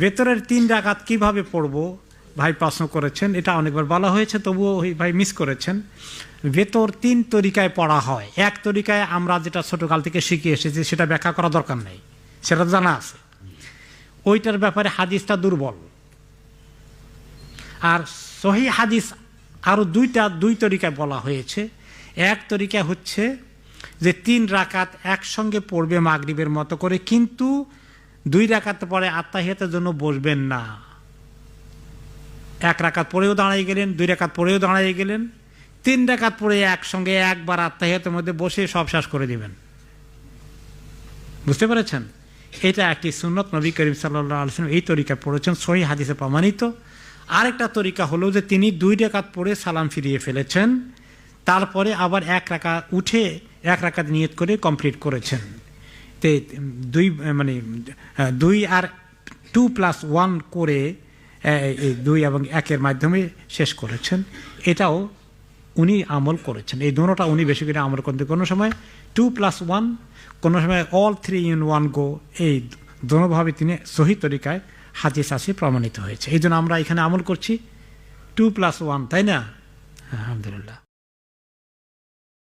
ভেতরের 3 রাকাত কিভাবে পড়ব ভাই প্রশ্ন করেছেন, এটা অনেকবার বলা হয়েছে, তবুও ভাই মিস করেছেন। ভেতর 3 তরিকায় পড়া হয়। এক তরিকায় আমরা যেটা ছোটকাল থেকে শিখে এসেছি, সেটা ব্যাখ্যা করা দরকার নেই, সেটা জানা আছে। ওইটার ব্যাপারে হাদিসটা দুর্বল। আর সহিহ হাদিস আরও দুই তরিকায় বলা হয়েছে। এক তরিকা হচ্ছে যে 3 রাকাত একসঙ্গে পড়বে মাগরিবের মতো করে, কিন্তু 2 রাকাত পরে আত্তাহিয়াতের জন্য বসবেন না। 1 রাকাত পড়েও দাঁড়িয়ে গেলেন, 2 রাকাত পড়েও দাঁড়িয়ে গেলেন, 3 রাকাত পড়ে একসঙ্গে একবার আত্তাহিয়াতের মধ্যে বসে সব শেষ করে দিবেন। বুঝতে পেরেছেন? এটা একটি সুন্নত, নবী করিম সাল্লাল্লাহু আলাইহি ওয়াসাল্লাম এই তরিকায় পড়েছেন, সহিহ হাদিসে প্রমাণিত। আরেকটা তরিকা হলো যে তিনি 2 রাকাত পড়ে সালাম ফিরিয়ে ফেলেছেন, তারপরে আবার 1 রাকাত উঠে 1 রাকাত নিয়ত করে কমপ্লিট করেছেন। তে 2 আর 2+1 করে 2 এবং 1-এর মাধ্যমে শেষ করেছেন। এটাও উনি আমল করেছেন। এই দুটোটা উনি বেশি করে আমল করতে, কোনো সময় 2+1, কোনো সময় all 3 in 1 go, এই দোনোভাবে তিনি সহিহ তরিকায় হাদিস আসে প্রমাণিত হয়েছে। এই জন্য আমরা এখানে আমল করছি 2+1, তাই না? আলহামদুলিল্লাহ।